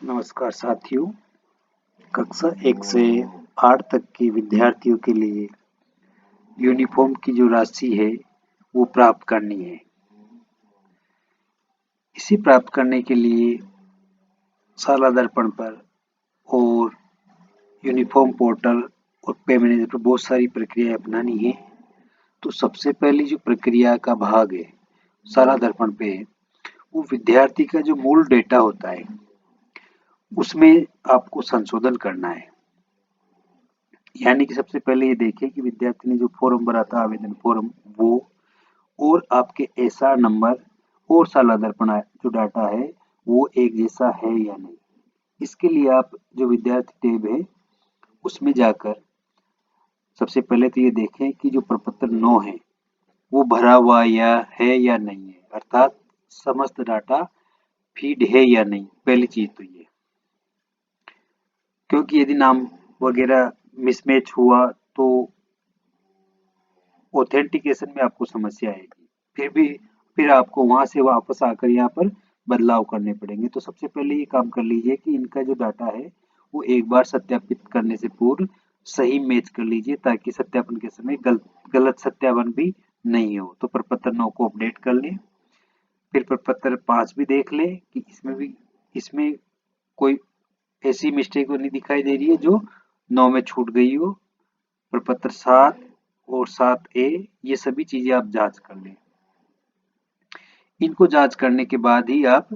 नमस्कार साथियों, कक्षा 1 से 8 तक के विद्यार्थियों के लिए यूनिफॉर्म की जो राशि है वो प्राप्त करनी है। इसे प्राप्त करने के लिए शाला दर्पण पर और यूनिफॉर्म पोर्टल और पे मैनेजर पर बहुत सारी प्रक्रियाएं अपनानी है। तो सबसे पहली जो प्रक्रिया का भाग है शाला दर्पण पे, वो विद्यार्थी का जो मूल डेटा होता है उसमें आपको संशोधन करना है। यानी कि सबसे पहले ये देखें कि विद्यार्थी ने जो फॉर्म भरा था, आवेदन फॉर्म, वो और आपके एसआर नंबर और शाला दर्पण जो डाटा है वो एक जैसा है या नहीं। इसके लिए आप जो विद्यार्थी टैब है उसमें जाकर सबसे पहले तो ये देखें कि जो प्रपत्र 9 है वो भरा हुआ या नहीं है, अर्थात समस्त डाटा फीड है या नहीं। पहली चीज तो ये, क्योंकि यदि नाम वगैरह मिसमैच हुआ तो ऑथेंटिकेशन में आपको समस्या आएगी। फिर आपको वहां से वापस आकर यहाँ पर बदलाव करने पड़ेंगे। तो सबसे पहले ये काम कर लीजिए कि इनका जो डाटा है वो एक बार सत्यापित करने से पूर्व सही मैच कर लीजिए, ताकि सत्यापन के समय गलत सत्यापन भी नहीं हो। तो प्रपत्र 9 को अपडेट कर लें। फिर प्रपत्र 5 भी देख लें कि इसमें कोई ऐसी मिस्टेक नहीं दिखाई दे रही है जो 9 में छूट गई हो। प्रपत्र 7 और 7A, ये सभी चीजें आप जांच कर लें। इनको जांच करने के बाद ही आप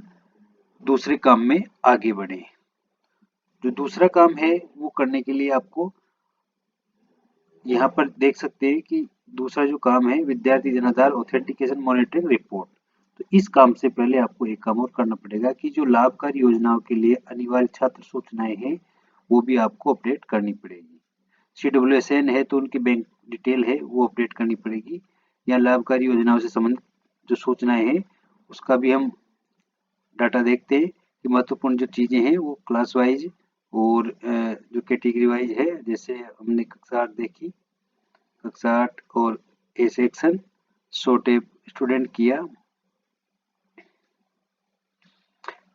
दूसरे काम में आगे बढ़े। जो दूसरा काम है वो करने के लिए आपको यहाँ पर देख सकते हैं कि दूसरा जो काम है विद्यार्थी जनाधार ऑथेंटिकेशन मॉनिटरिंग रिपोर्ट। तो इस काम से पहले आपको एक काम और करना पड़ेगा कि जो लाभकारी योजनाओं के लिए अनिवार्य छात्र सूचनाएं हैं वो भी आपको अपडेट करनी पड़ेगी। CWSN है तो उनकी बैंक डिटेल है वो अपडेट करनी पड़ेगी, या लाभकारी योजनाओं से संबंधित जो सूचनाएं हैं उसका भी हम डाटा देखते हैं कि महत्वपूर्ण जो चीजें हैं वो क्लास वाइज और जो कैटेगरी वाइज है। जैसे हमने कक्षा 8 देखी, कक्षा 8 और ए सेक्शन छोटे स्टूडेंट किया।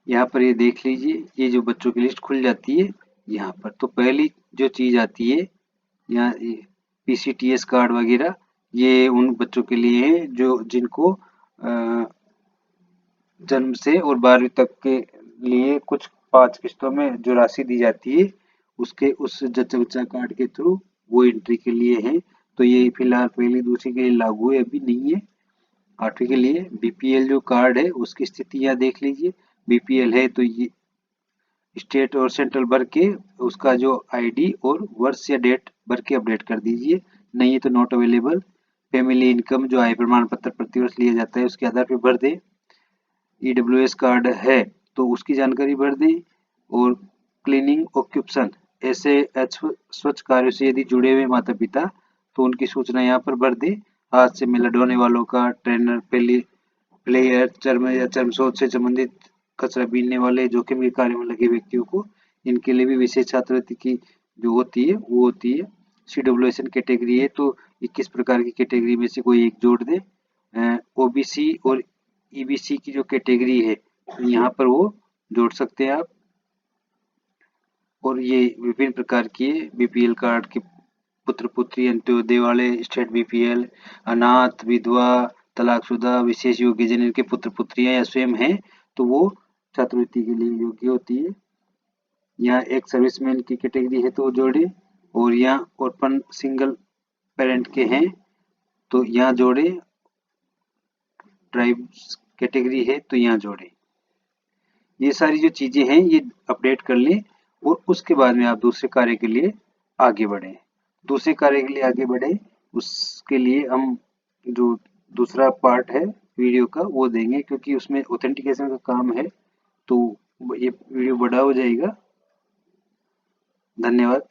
यहाँ पर ये देख लीजिए, ये जो बच्चों की लिस्ट खुल जाती है यहाँ पर। तो पहली जो चीज आती है यहाँ PCTS कार्ड वगैरह, ये उन बच्चों के लिए है जो जिनको जन्म से और 12वीं तक के लिए कुछ 5 किस्तों में जो राशि दी जाती है उसके उस जच्चा बच्चा कार्ड के थ्रू वो एंट्री के लिए है। तो ये फिलहाल पहली दूसरी के लिए लागू है, अभी नहीं है। 8वीं के लिए BPL जो कार्ड है उसकी स्थिति यहाँ देख लीजिए। BPL है तो ये स्टेट और सेंट्रल भर के उसका जो ID और वर्ष या डेट भर के अपडेट कर दीजिए, नहीं है तो नॉट अवेलेबल। फैमिली इनकम जो आय प्रमाण पत्र प्रतिवर्ष लिया जाता है उसके आधार पर भर दें। EWS कार्ड है तो उसकी जानकारी भर दें। और क्लीनिंग ऑक्यूपेशन ऐसे स्वच्छ कार्यों से यदि जुड़े हुए माता पिता तो उनकी सूचना यहाँ पर भर दें। हाथ से मेला ढोने वालों का, ट्रेनर, प्लेयर, चर्म या चर्मशोथ से संबंधित, कचरा बीनने वाले, जोखिम के कार्य में लगे व्यक्तियों को, इनके लिए भी विशेष छात्रवृत्ति की जो होती है वो होती है। CWSN कैटेगरी है तो 21 प्रकार की कैटेगरी में से कोई एक जोड़ दे। OBC और EBC की जो कैटेगरी है यहाँ पर वो जोड़ सकते हैं आप। और ये विभिन्न प्रकार की BPL कार्ड के पुत्र पुत्री, अंत्योदय वाले, स्टेट BPL, अनाथ, विधवा, तलाकशुदा, विशेष योग्यजन इनके पुत्र पुत्रियां या स्वयं हैं तो वो छात्रवृत्ति के लिए योग्य होती है। यहाँ एक सर्विसमैन की कैटेगरी है तो वो जोड़े। और यहाँ ऑर्फन सिंगल पेरेंट के हैं तो यहाँ जोड़े। ट्राइब्स कैटेगरी है तो यहाँ जोड़े। ये सारी जो चीजें हैं ये अपडेट कर लें और उसके बाद में आप दूसरे कार्य के लिए आगे बढ़ें। दूसरे कार्य के लिए आगे बढ़े उसके लिए हम जो दूसरा पार्ट है वीडियो का वो देंगे, क्योंकि उसमें ऑथेंटिकेशन का काम है तो ये वीडियो बड़ा हो जाएगा। धन्यवाद।